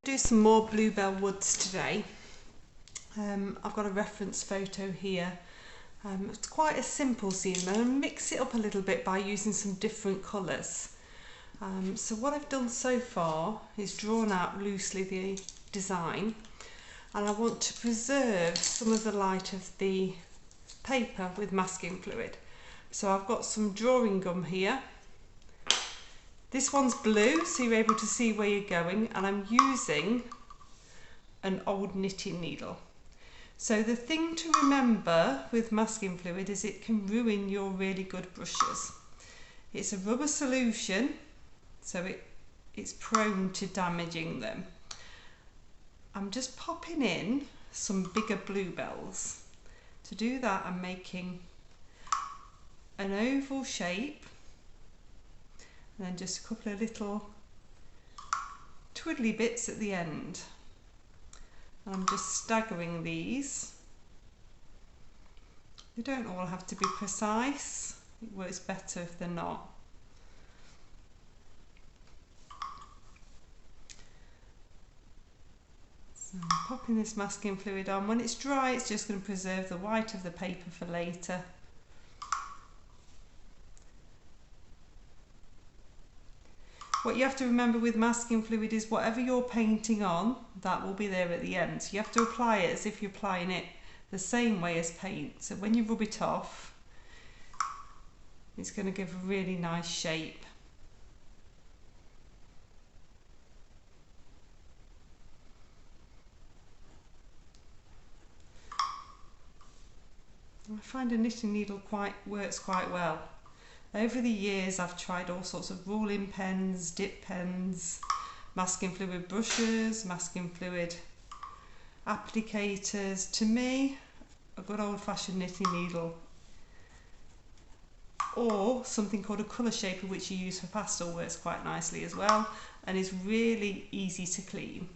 Do some more bluebell woods today. I've got a reference photo here. It's quite a simple scene. I'm going to mix it up a little bit by using some different colours. So what I've done so far is drawn out loosely the design, and I want to preserve some of the light of the paper with masking fluid. So I've got some drawing gum here. This one's blue, so you're able to see where you're going, and I'm using an old knitting needle. So the thing to remember with masking fluid is it can ruin your really good brushes. It's a rubber solution, so it's prone to damaging them. I'm just popping in some bigger bluebells. To do that, I'm making an oval shape, and then just a couple of little twiddly bits at the end. And I'm just staggering these. They don't all have to be precise. It works better if they're not. So I'm popping this masking fluid on. When it's dry, it's just going to preserve the white of the paper for later. What you have to remember with masking fluid is whatever you're painting on, that will be there at the end. So you have to apply it as if you're applying it the same way as paint. So when you rub it off, it's going to give a really nice shape. I find a knitting needle works quite well. Over the years I've tried all sorts of ruling pens, dip pens, masking fluid brushes, masking fluid applicators. To me, a good old-fashioned knitting needle, or something called a colour shaper, which you use for pastel, works quite nicely as well and is really easy to clean.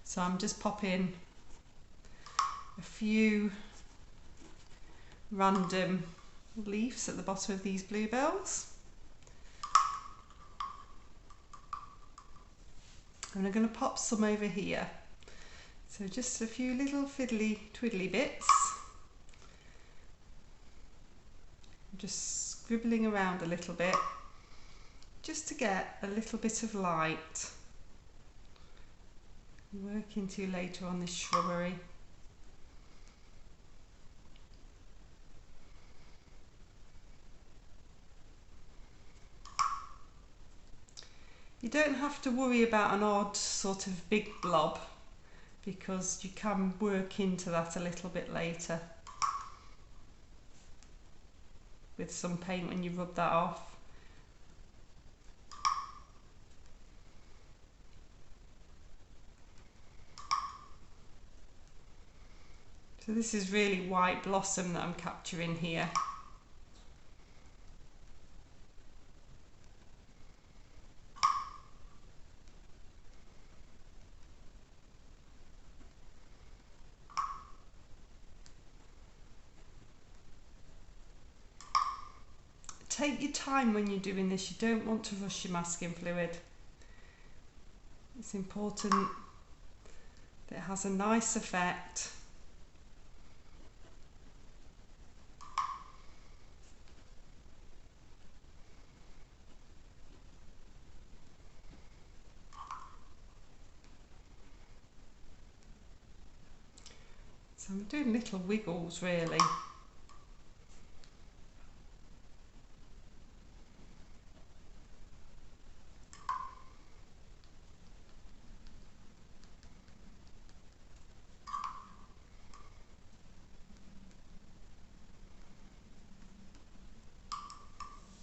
So I'm just popping a few random leaves at the bottom of these bluebells, and I'm going to pop some over here. So just a few little fiddly twiddly bits, just scribbling around a little bit just to get a little bit of light. Work into later on this shrubbery. You don't have to worry about an odd sort of big blob, because you can work into that a little bit later with some paint when you rub that off. So this is really white blossom that I'm capturing here. Take your time when you're doing this. You don't want to rush your masking fluid. It's important that it has a nice effect. So I'm doing little wiggles really.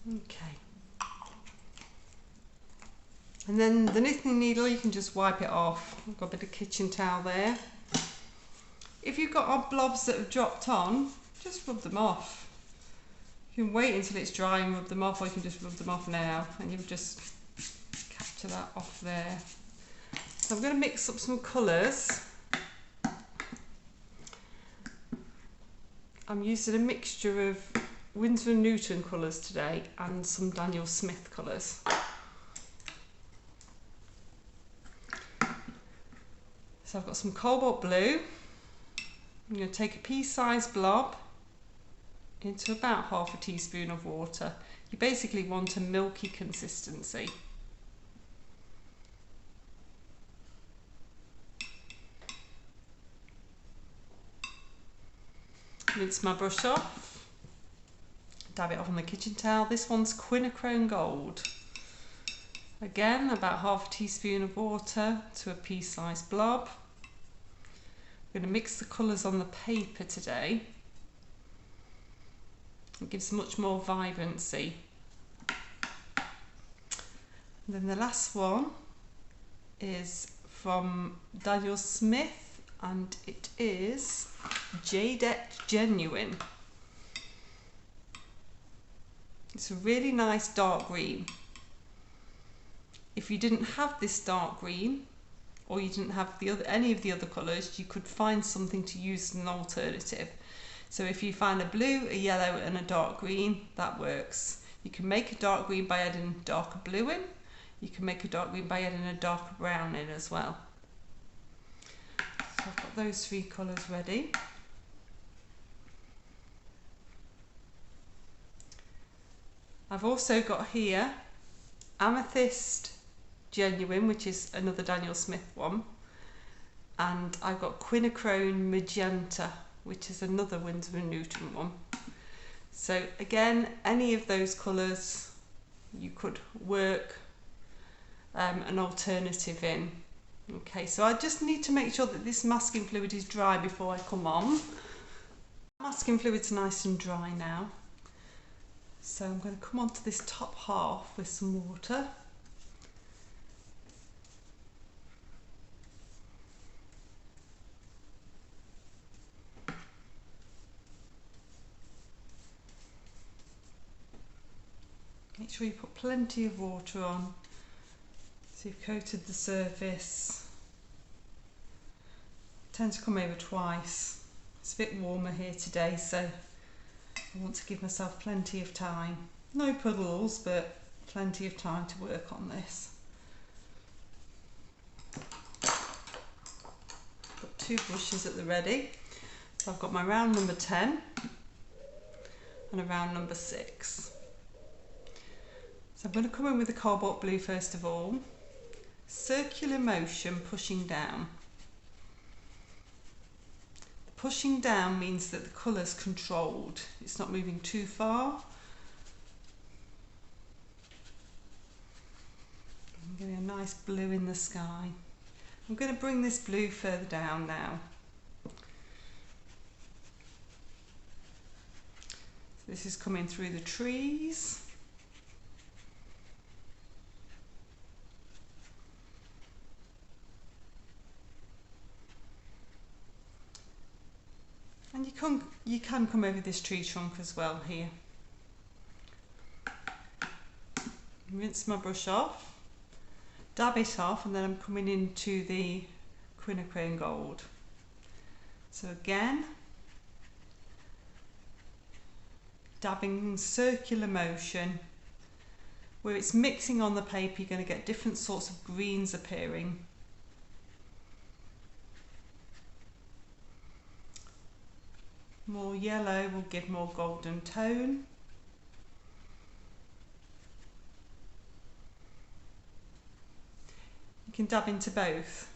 Okay, and then the knitting needle, you can just wipe it off. I've got a bit of kitchen towel there. If you've got odd blobs that have dropped on, just rub them off. You can wait until it's dry and rub them off, or you can just rub them off now and you'll just capture that off there. So I'm going to mix up some colours. I'm using a mixture of Winsor & Newton colours today and some Daniel Smith colours. So I've got some cobalt blue. I'm going to take a pea-sized blob into about half a teaspoon of water. You basically want a milky consistency. Rinse my brush off, dab it off on the kitchen towel. This one's quinacridone gold. Again, about half a teaspoon of water to a pea-sized blob. I'm going to mix the colours on the paper today. It gives much more vibrancy. And then the last one is from Daniel Smith, and it is Jadeite Genuine. It's a really nice dark green. If you didn't have this dark green, or you didn't have any of the other colours, you could find something to use as an alternative. So if you find a blue, a yellow and a dark green, that works. You can make a dark green by adding darker blue in. You can make a dark green by adding a darker brown in as well. So I've got those three colours ready. I've also got here Amethyst Genuine, which is another Daniel Smith one, and I've got quinacridone Magenta, which is another Winsor & Newton one. So again, any of those colours you could work an alternative in. Okay, so I just need to make sure that this masking fluid is dry before I come on. Masking fluid's nice and dry now. So I'm going to come onto this top half with some water. Make sure you put plenty of water on so you've coated the surface. I tend to come over twice. It's a bit warmer here today, so I want to give myself plenty of time. No puddles, but plenty of time to work on this. Got two brushes at the ready. So I've got my round number 10 and a round number 6. So I'm going to come in with the cobalt blue first of all. Circular motion pushing down. Pushing down means that the colour's controlled. It's not moving too far. I'm getting a nice blue in the sky. I'm going to bring this blue further down now. So this is coming through the trees. And you can come over this tree trunk as well here. Rinse my brush off, dab it off, and then I'm coming into the quinacridone gold. So again, dabbing circular motion. Where it's mixing on the paper, you're going to get different sorts of greens appearing. More yellow will give more golden tone. You can dab into both.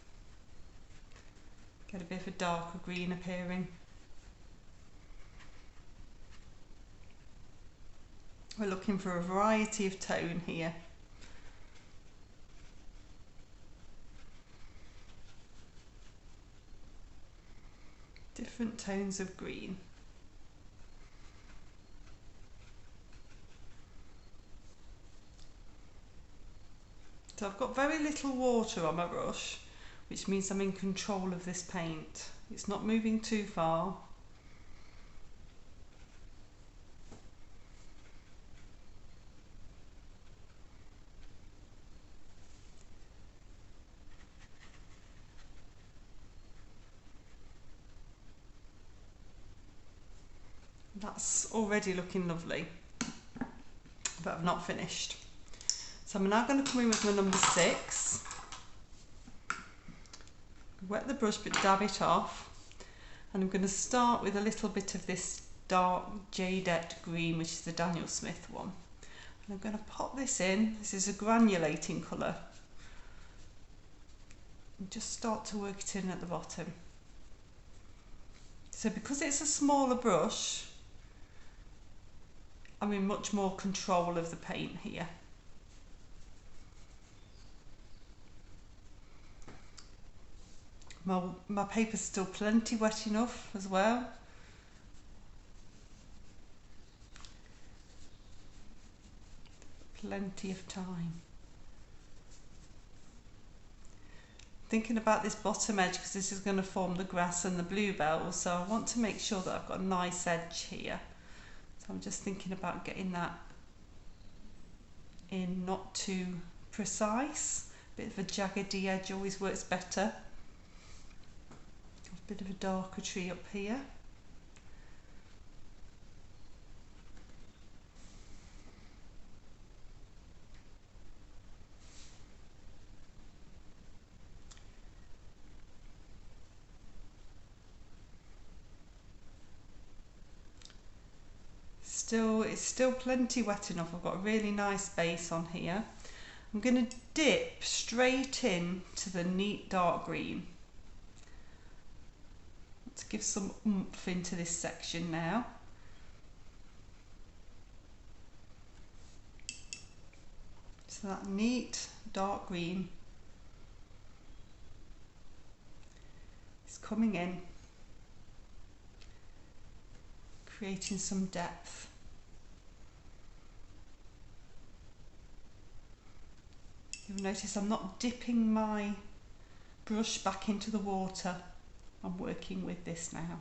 Get a bit of a darker green appearing. We're looking for a variety of tone here. Different tones of green. So I've got very little water on my brush, which means I'm in control of this paint. It's not moving too far. That's already looking lovely, but I've not finished. So I'm now going to come in with my number 6. Wet the brush but dab it off, and I'm going to start with a little bit of this dark jadeite green, which is the Daniel Smith one, and I'm going to pop this in. This is a granulating colour, and just start to work it in at the bottom. So because it's a smaller brush, I'm in much more control of the paint here. My paper's still plenty wet enough as well. Plenty of time. Thinking about this bottom edge because this is going to form the grass and the bluebells, so I want to make sure that I've got a nice edge here. So I'm just thinking about getting that in, not too precise. A bit of a jaggedy edge always works better. A bit of a darker tree up here. It's still plenty wet enough. I've got a really nice base on here. I'm going to dip straight in to the neat dark green. Let's give some oomph into this section now. So that neat dark green is coming in, creating some depth. You'll notice I'm not dipping my brush back into the water. I'm working with this now.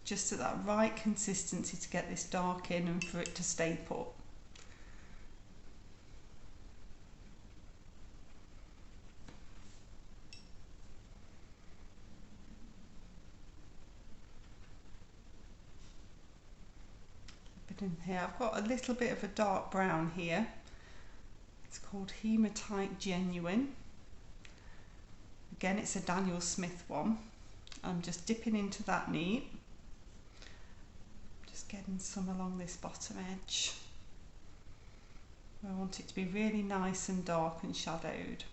Just at that right consistency to get this dark in and for it to stay put. In here I've got a little bit of a dark brown here. It's called Hematite Genuine. Again, it's a Daniel Smith one. I'm just dipping into that neat, just getting some along this bottom edge. I want it to be really nice and dark and shadowed.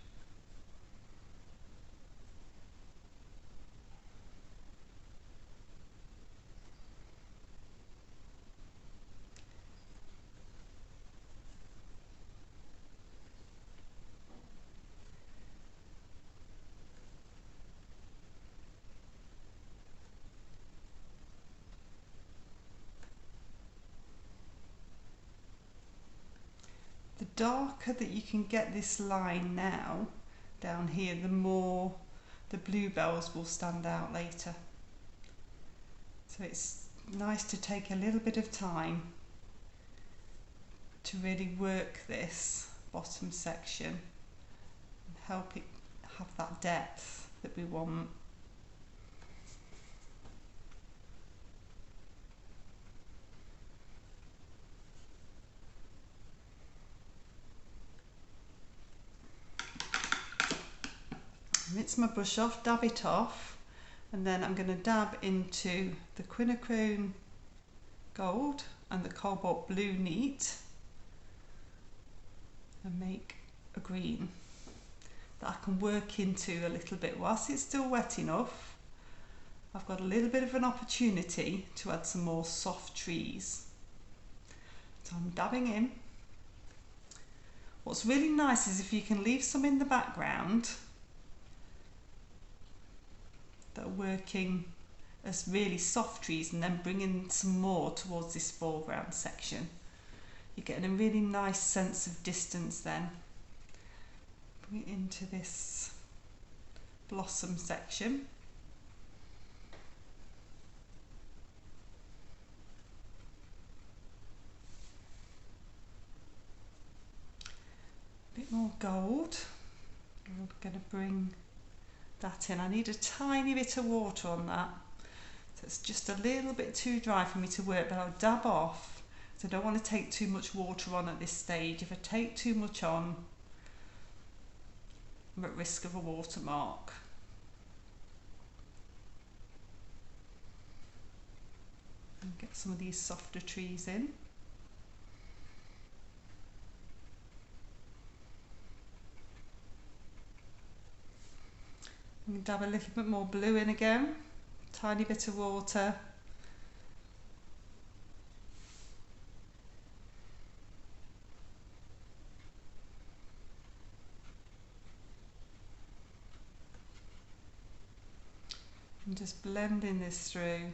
The darker that you can get this line now down here, the more the bluebells will stand out later. So it's nice to take a little bit of time to really work this bottom section and help it have that depth that we want. Rinse my brush off, dab it off, and then I'm going to dab into the quinacridone gold and the cobalt blue neat and make a green that I can work into a little bit. Whilst it's still wet enough, I've got a little bit of an opportunity to add some more soft trees. So I'm dabbing in. What's really nice is if you can leave some in the background that are working as really soft trees and then bringing some more towards this foreground section. You're getting a really nice sense of distance then. Bring it into this blossom section. A bit more gold. I'm going to bring that in. I need a tiny bit of water on that. So it's just a little bit too dry for me to work, but I'll dab off. So I don't want to take too much water on at this stage. If I take too much on, I'm at risk of a watermark. And get some of these softer trees in. And dab a little bit more blue in again, tiny bit of water. And just blending this through.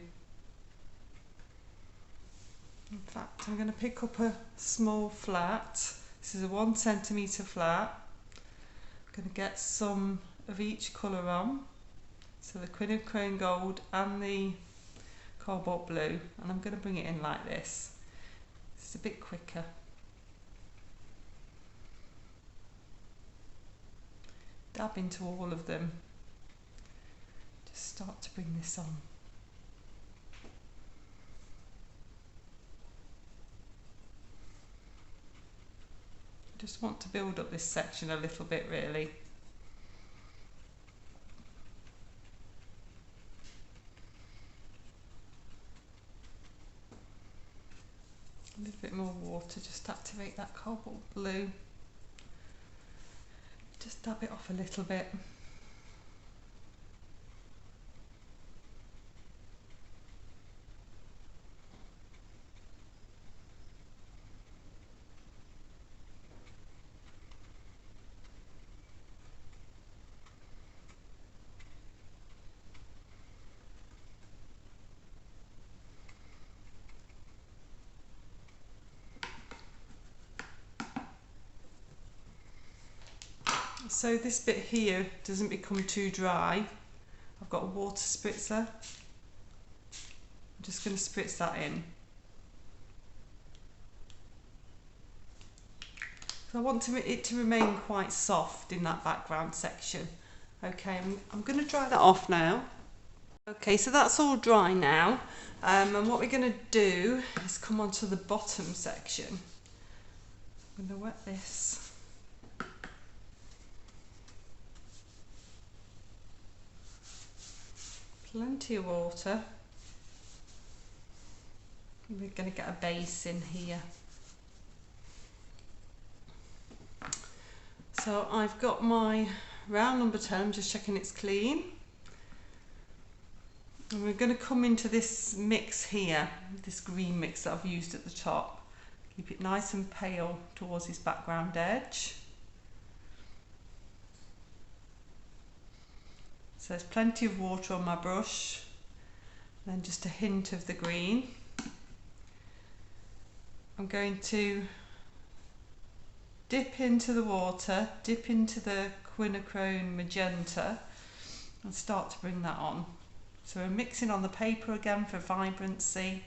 In fact, I'm going to pick up a small flat. This is a 1 centimetre flat. I'm going to get some of each colour on. So the quinacridone gold and the cobalt blue. And I'm going to bring it in like this. It's a bit quicker. Dab into all of them. Just start to bring this on. Just want to build up this section a little bit really. A little bit more water just to activate that cobalt blue. Just dab it off a little bit. So this bit here doesn't become too dry. I've got a water spritzer. I'm just going to spritz that in. So I want it to remain quite soft in that background section. Okay, I'm going to dry that off now. Okay, so that's all dry now. And what we're going to do is come on to the bottom section. I'm going to wet this. Plenty of water. We're going to get a base in here. So I've got my round number 10, I'm just checking it's clean. And we're going to come into this mix here, this green mix that I've used at the top. Keep it nice and pale towards this background edge. So there's plenty of water on my brush, then just a hint of the green. I'm going to dip into the water, dip into the quinacridone magenta and start to bring that on. So we're mixing on the paper again for vibrancy.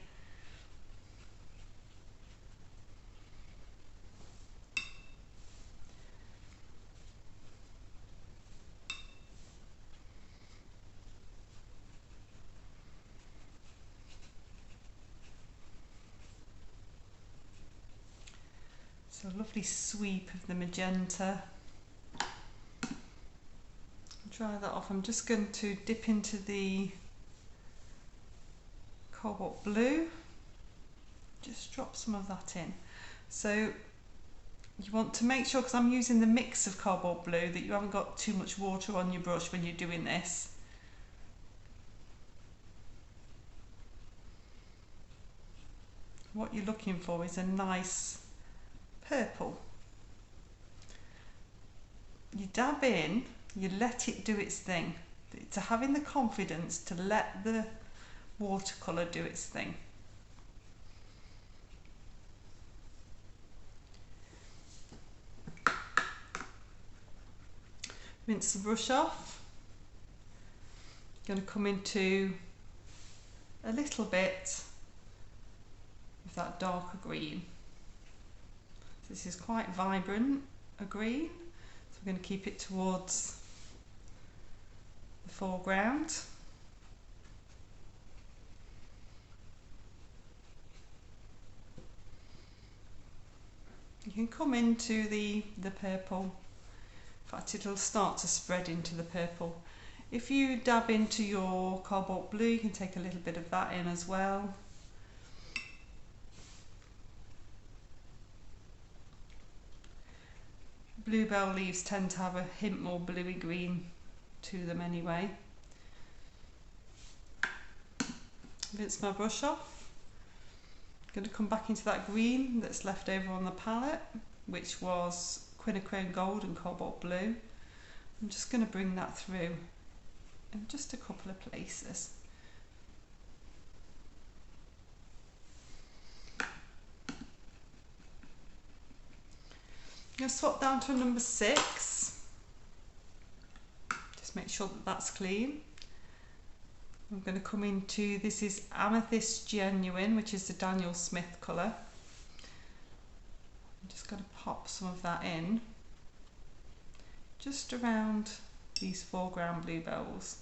So a lovely sweep of the magenta. Dry that off. I'm just going to dip into the cobalt blue. Just drop some of that in. So you want to make sure, because I'm using the mix of cobalt blue, that you haven't got too much water on your brush when you're doing this. What you're looking for is a nice purple. You dab in, you let it do its thing. It's having the confidence to let the watercolour do its thing. Rinse the brush off. Going to come into a little bit of that darker green. This is quite vibrant, a green, so we're going to keep it towards the foreground. You can come into the purple. In fact, it'll start to spread into the purple. If you dab into your cobalt blue, you can take a little bit of that in as well. Bluebell leaves tend to have a hint more bluey green to them anyway. Rinse my brush off. I'm going to come back into that green that's left over on the palette, which was quinacridone gold and cobalt blue. I'm just going to bring that through in just a couple of places. I'm going to swap down to a number 6. Just make sure that that's clean. I'm going to come into, this is Amethyst Genuine, which is the Daniel Smith colour. I'm just going to pop some of that in, just around these foreground bluebells.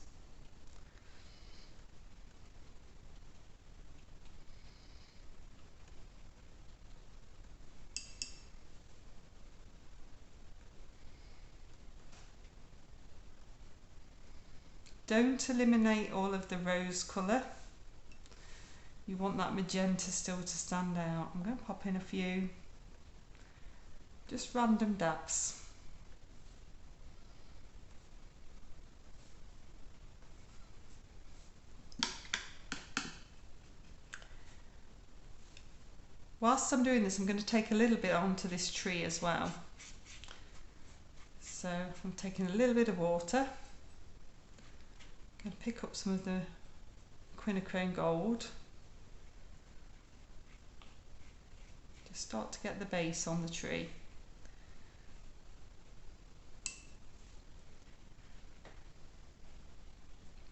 Don't eliminate all of the rose colour. You want that magenta still to stand out. I'm going to pop in a few, just random dabs. Whilst I'm doing this, I'm going to take a little bit onto this tree as well. So I'm taking a little bit of water. I'm going to pick up some of the quinacridone gold. Just start to get the base on the tree.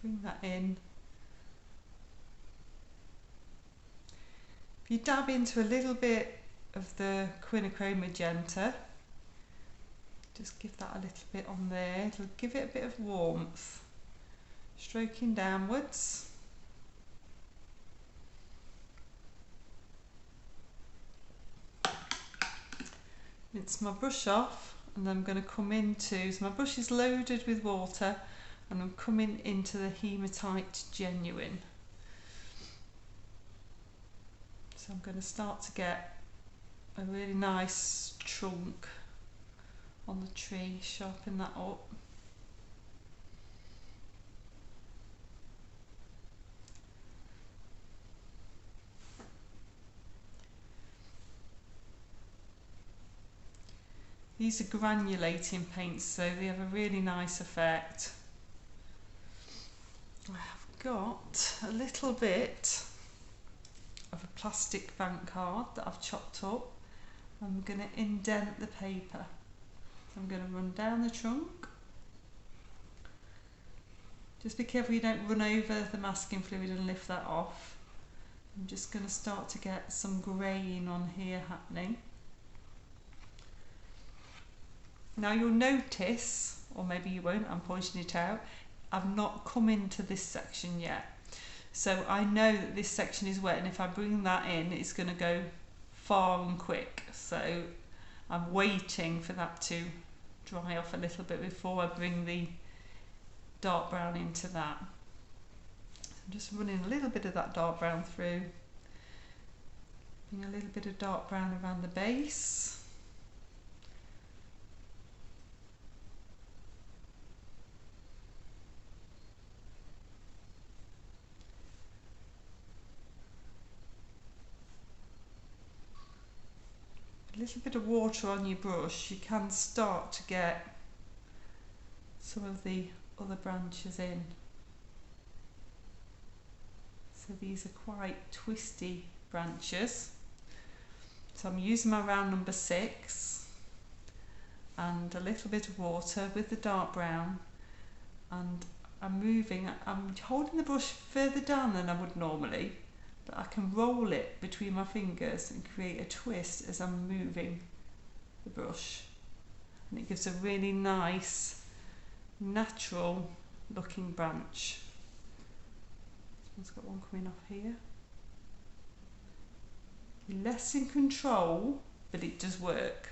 Bring that in. If you dab into a little bit of the quinacridone magenta, just give that a little bit on there, it'll give it a bit of warmth. Stroking downwards. Rinse my brush off, and then I'm going to come into, so my brush is loaded with water, and I'm coming into the Hematite Genuine. So I'm going to start to get a really nice trunk on the tree, sharpen that up. These are granulating paints, so they have a really nice effect. I have got a little bit of a plastic bank card that I've chopped up. I'm going to indent the paper. So I'm going to run down the trunk. Just be careful you don't run over the masking fluid and lift that off. I'm just going to start to get some greying on here happening. Now you'll notice, or maybe you won't, I'm pointing it out, I've not come into this section yet. So I know that this section is wet, and if I bring that in, it's going to go far and quick. So I'm waiting for that to dry off a little bit before I bring the dark brown into that. So I'm just running a little bit of that dark brown through. Bring a little bit of dark brown around the base. A little bit of water on your brush, you can start to get some of the other branches in. So these are quite twisty branches. So I'm using my round number 6 and a little bit of water with the dark brown, and I'm holding the brush further down than I would normally, but I can roll it between my fingers and create a twist as I'm moving the brush, and it gives a really nice natural looking branch. This one's got one coming off here. You're less in control but it does work.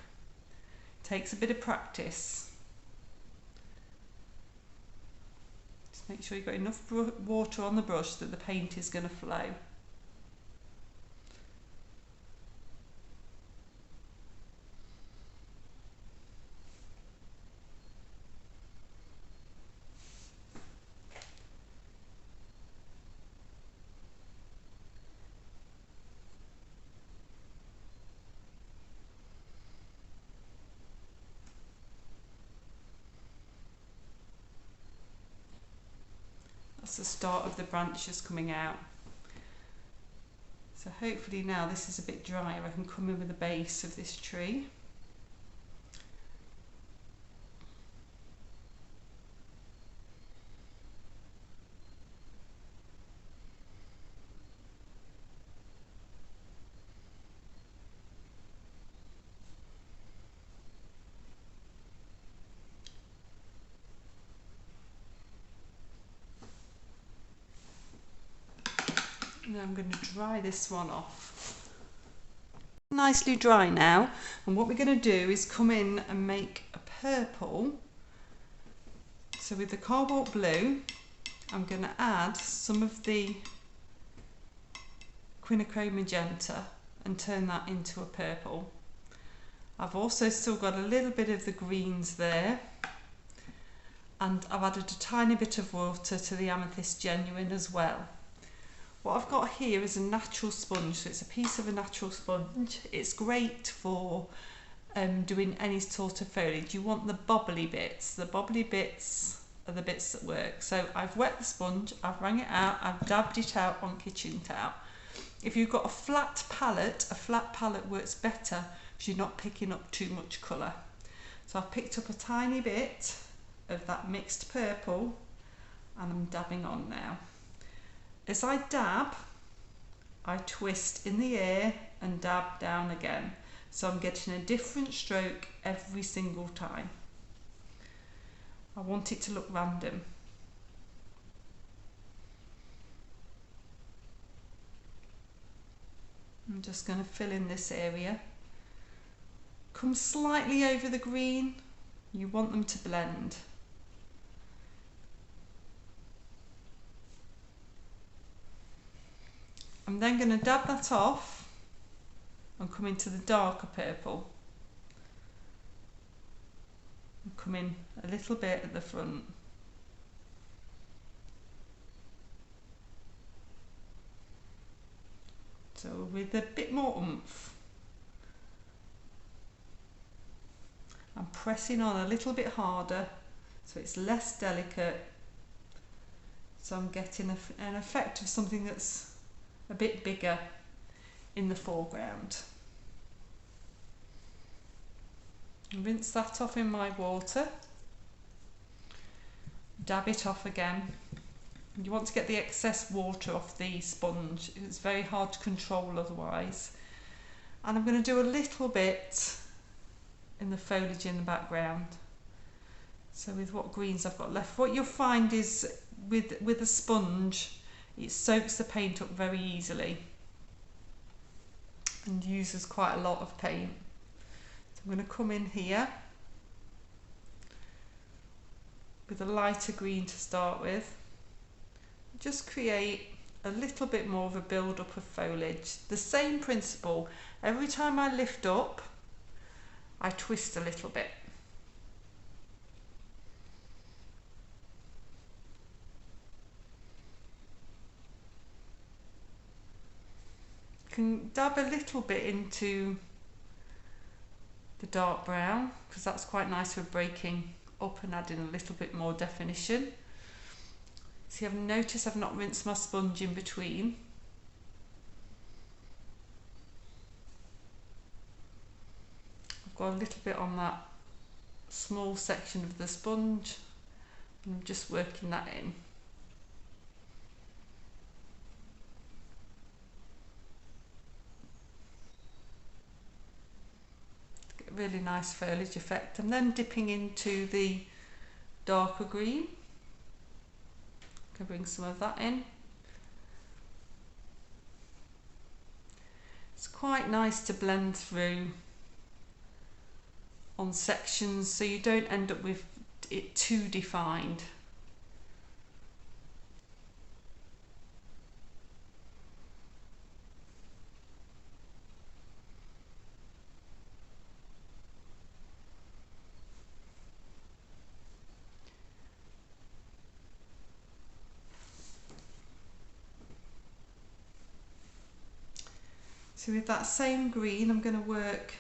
Takes a bit of practice. Just make sure you've got enough water on the brush that the paint is going to flow. That's the start of the branches coming out. So hopefully now this is a bit drier, I can come in with the base of this tree. Now I'm going to dry this one off. Nicely dry now, and what we're going to do is come in and make a purple. So with the cobalt blue, I'm going to add some of the quinacridone magenta and turn that into a purple. I've also still got a little bit of the greens there, and I've added a tiny bit of water to the amethyst genuine as well. What I've got here is a natural sponge, so it's a piece of a natural sponge. It's great for doing any sort of foliage. You want the bobbly bits. The bobbly bits are the bits that work. So I've wet the sponge, I've wrung it out, I've dabbed it out on kitchen towel. If you've got a flat palette works better because you're not picking up too much colour. So I've picked up a tiny bit of that mixed purple and I'm dabbing on now. As I dab, I twist in the air and dab down again. So I'm getting a different stroke every single time. I want it to look random. I'm just going to fill in this area. Come slightly over the green. You want them to blend. I'm then going to dab that off and come into the darker purple. And come in a little bit at the front. So with a bit more oomph. I'm pressing on a little bit harder so it's less delicate. So I'm getting an effect of something that's a bit bigger in the foreground. Rinse that off in my water, dab it off again. You want to get the excess water off the sponge, it's very hard to control otherwise. And I'm going to do a little bit in the foliage in the background. So with what greens I've got left, what you'll find is with a sponge, it soaks the paint up very easily and uses quite a lot of paint. So I'm going to come in here with a lighter green to start with. Just create a little bit more of a build up of foliage. The same principle, every time I lift up, I twist a little bit. Can dab a little bit into the dark brown because that's quite nice for breaking up and adding a little bit more definition. See, I've noticed I've not rinsed my sponge in between. I've got a little bit on that small section of the sponge and I'm just working that in. Really nice foliage effect, and then dipping into the darker green. Can bring some of that in. It's quite nice to blend through on sections so you don't end up with it too defined. So with that same green, I'm going to work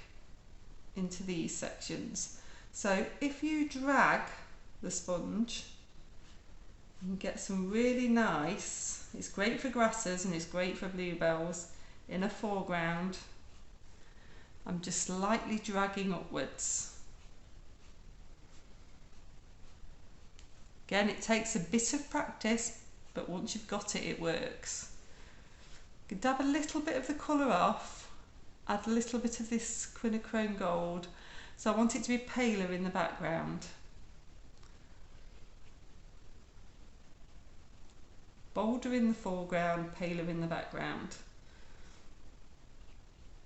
into these sections. So if you drag the sponge, you can get some really nice, it's great for grasses and it's great for bluebells, in a foreground. I'm just slightly dragging upwards. Again, it takes a bit of practice, but once you've got it, it works. You can dab a little bit of the colour off, add a little bit of this quinacridone gold. So I want it to be paler in the background. Bolder in the foreground, paler in the background.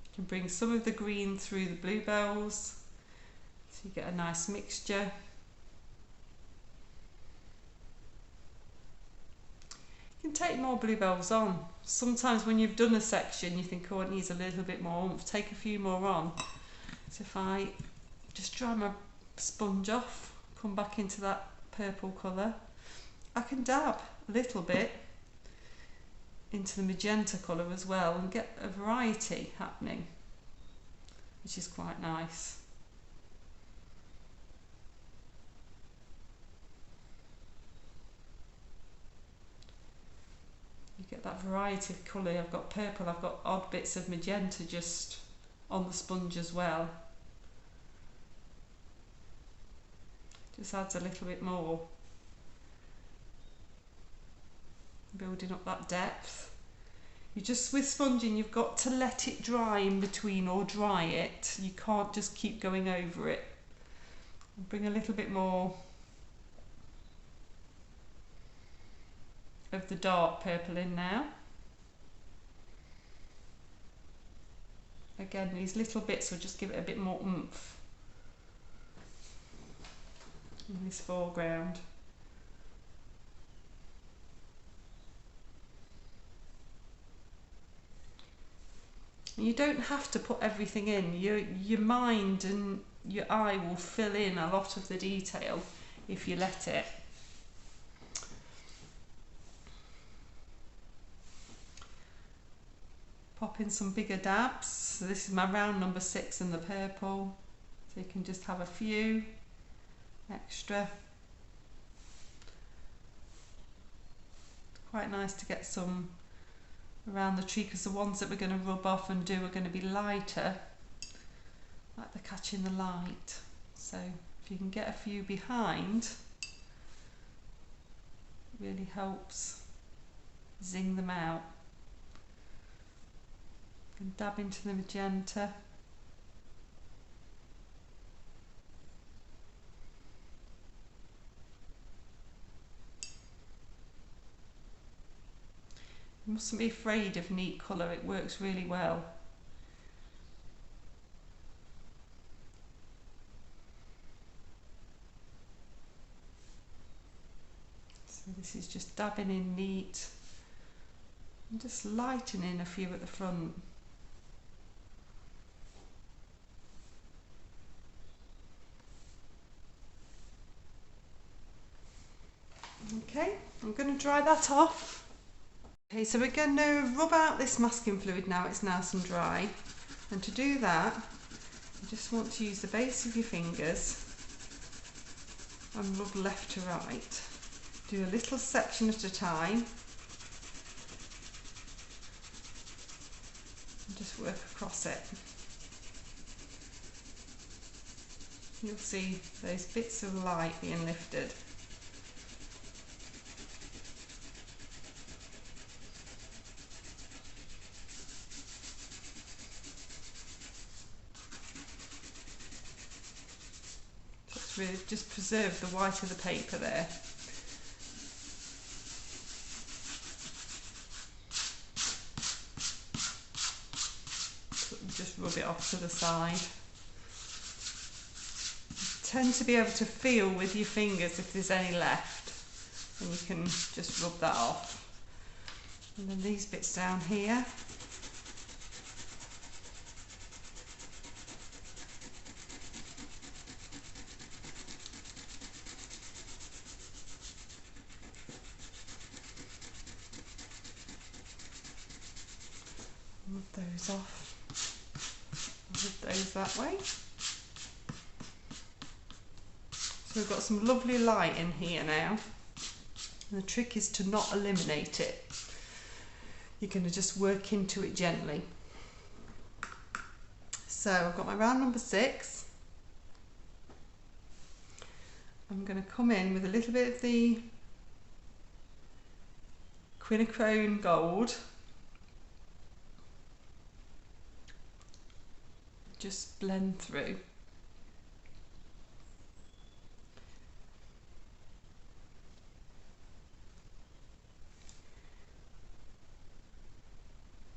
You can bring some of the green through the bluebells, so you get a nice mixture. You can take more bluebells on. Sometimes when you've done a section you think, oh, it needs a little bit more oomph, take a few more on. So if I just dry my sponge off, come back into that purple colour, I can dab a little bit into the magenta colour as well and get a variety happening, which is quite nice. You get that variety of colour. I've got purple, I've got odd bits of magenta just on the sponge as well. Just adds a little bit more, building up that depth. You just, with sponging, you've got to let it dry in between, or dry it. You can't just keep going over it. Bring a little bit more of the dark purple in now. Again, these little bits will just give it a bit more oomph in this foreground. You don't have to put everything in. Your mind and your eye will fill in a lot of the detail if you let it. Pop in some bigger dabs. So this is my round number 6 in the purple. So you can just have a few extra. Quite nice to get some around the tree, because the ones that we're going to rub off and do are going to be lighter, like they're catching the light. So if you can get a few behind, it really helps zing them out. And dab into the magenta. You mustn't be afraid of neat colour, it works really well. So this is just dabbing in neat and just lightening a few at the front. Okay, I'm going to dry that off. Okay, so we're going to rub out this masking fluid now, it's nice and dry. And to do that, you just want to use the base of your fingers and rub left to right. Do a little section at a time. And just work across it. You'll see those bits of light being lifted. Really just preserve the white of the paper there. Just rub it off to the side. tend to be able to feel with your fingers if there's any left, and you can just rub that off. And then these bits down here. Rub those off. Rub those that way. So we've got some lovely light in here now. And the trick is to not eliminate it. You're going to just work into it gently. So I've got my round number 6. I'm going to come in with a little bit of the quinacridone gold. Just blend through.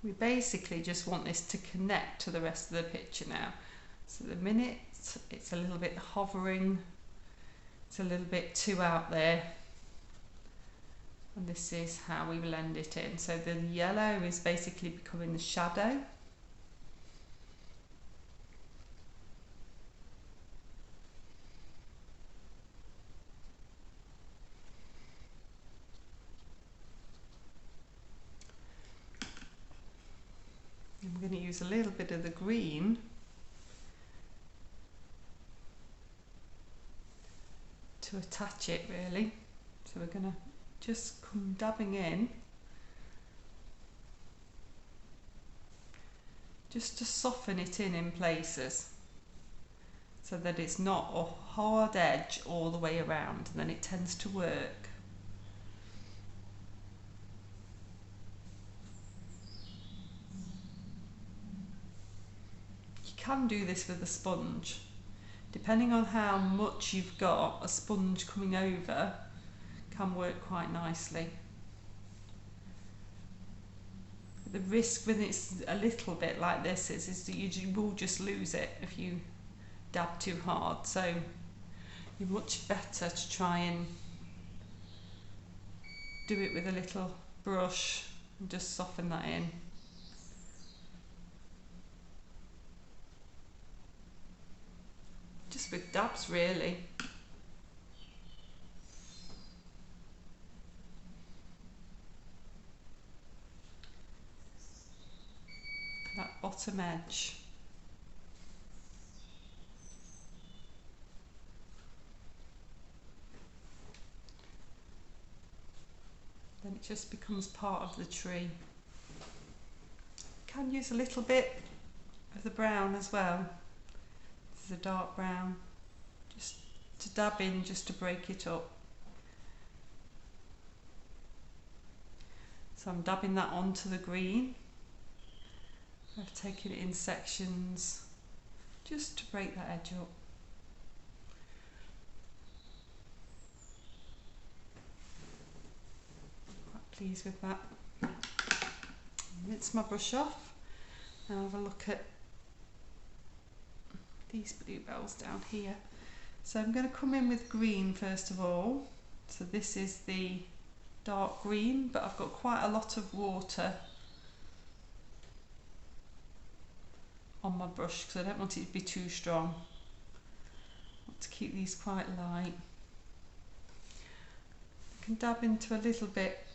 We basically just want this to connect to the rest of the picture now. So the minute it's a little bit hovering, it's a little bit too out there, and this is how we blend it in. So the yellow is basically becoming the shadow. I'm going to use a little bit of the green to attach it really. So we're going to just come dabbing in just to soften it in places so that it's not a hard edge all the way around, and then it tends to work. Can do this with a sponge. Depending on how much you've got, a sponge coming over can work quite nicely. The risk when it's a little bit like this is that you will just lose it if you dab too hard. So you're much better to try and do it with a little brush and just soften that in. Just with dabs really. That bottom edge. Then it just becomes part of the tree. Can use a little bit of the brown as well. This is a dark brown, just to dab in, just to break it up. So I'm dabbing that onto the green. I've taken it in sections just to break that edge up. Quite pleased with that. Rinse my brush off and have a look at these bluebells down here. So I'm going to come in with green first of all. So this is the dark green, but I've got quite a lot of water on my brush because I don't want it to be too strong. I want to keep these quite light. I can dab into a little bit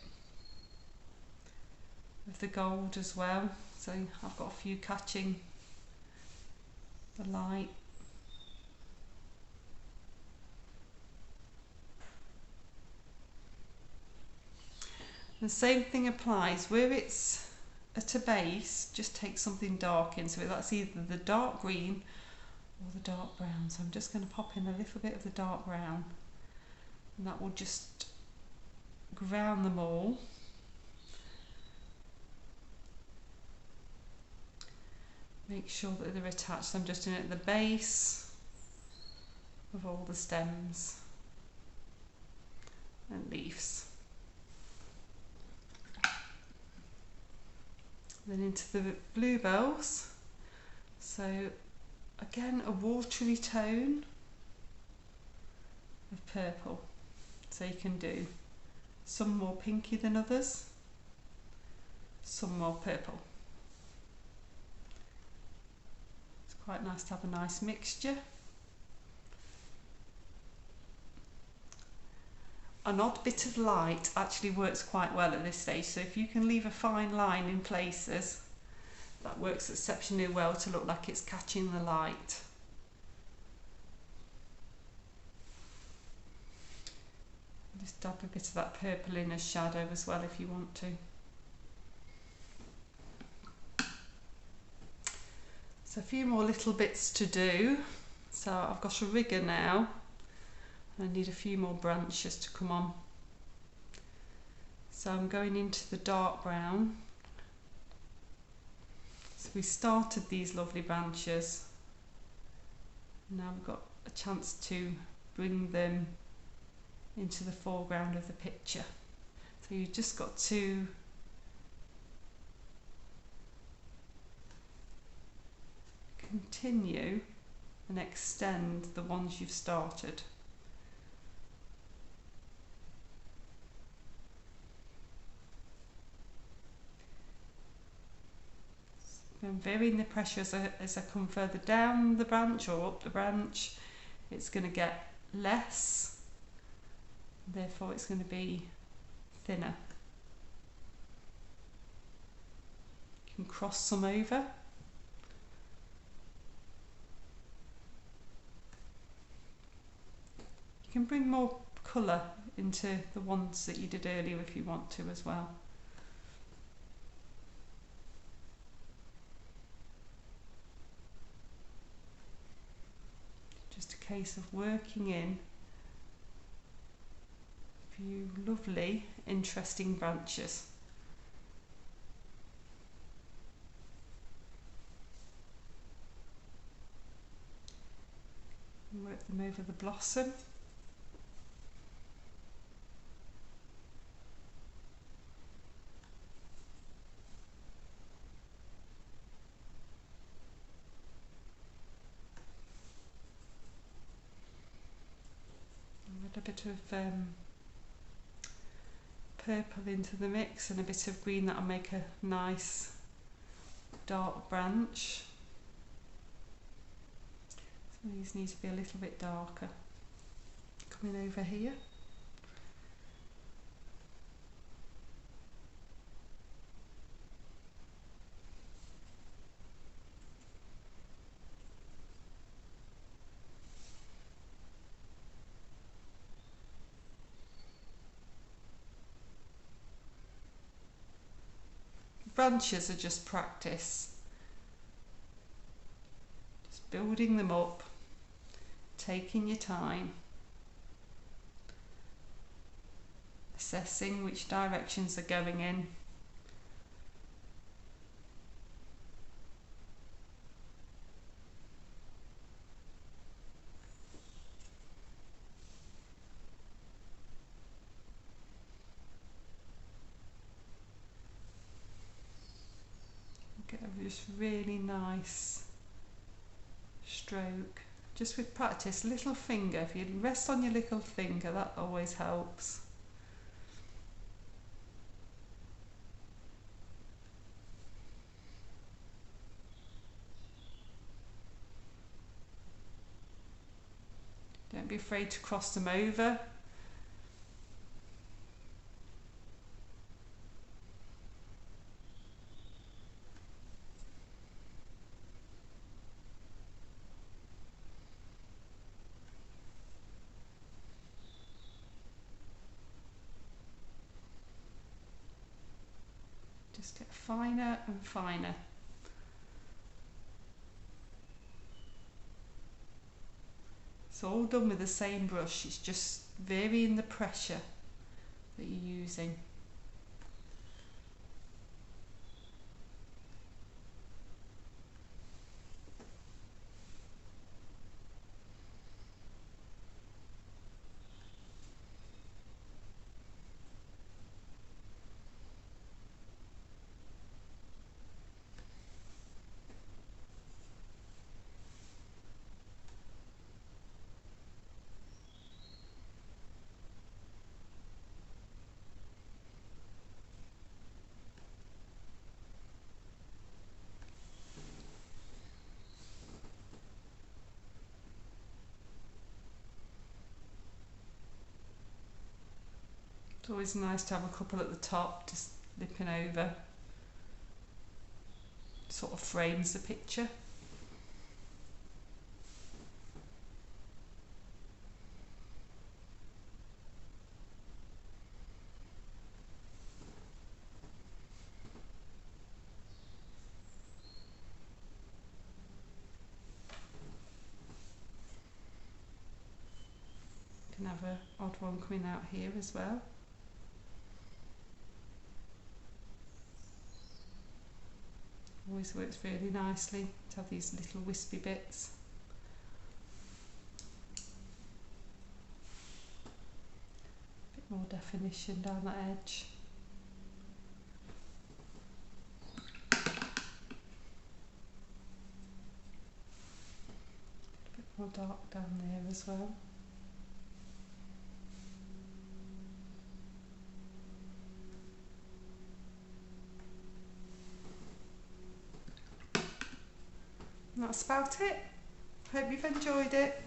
of the gold as well, so I've got a few catching the light. The same thing applies where it's at a base. Just take something dark in, so that's either the dark green or the dark brown. So I'm just going to pop in a little bit of the dark brown, and that will just ground them all. Make sure that they're attached. So I'm just doing it at the base of all the stems and leaves. Then into the bluebells. So again, a watery tone. of purple. So you can do some more pinky than others, some more purple. It's quite nice to have a nice mixture. An odd bit of light actually works quite well at this stage, so if you can leave a fine line in places, that works exceptionally well to look like it's catching the light. Just dab a bit of that purple in as shadow as well if you want to. So a few more little bits to do. So I've got a rigger now. I need a few more branches to come on. So I'm going into the dark brown. So we started these lovely branches. Now we've got a chance to bring them into the foreground of the picture. So you've just got to continue and extend the ones you've started. I'm varying the pressure as I come further down the branch or up the branch. It's going to get less, therefore it's going to be thinner. You can cross some over. You can bring more colour into the ones that you did earlier if you want to as well. Just a case of working in a few lovely, interesting branches. Work them over the blossom. A bit of purple into the mix and a bit of green, that'll make a nice dark branch. So these need to be a little bit darker. Coming over here. Branches are just practice. Just building them up, taking your time, assessing which directions they're going in. Get a just really nice stroke. Just with practice, little finger, if you rest on your little finger, that always helps. Don't be afraid to cross them over. Just get finer and finer. It's all done with the same brush, it's just varying the pressure that you're using. It's always nice to have a couple at the top, just slipping over. Sort of frames the picture. Can have an odd one coming out here as well. Always works really nicely to have these little wispy bits. Bit more definition down that edge. A bit more dark down there as well. And that's about it. Hope you've enjoyed it.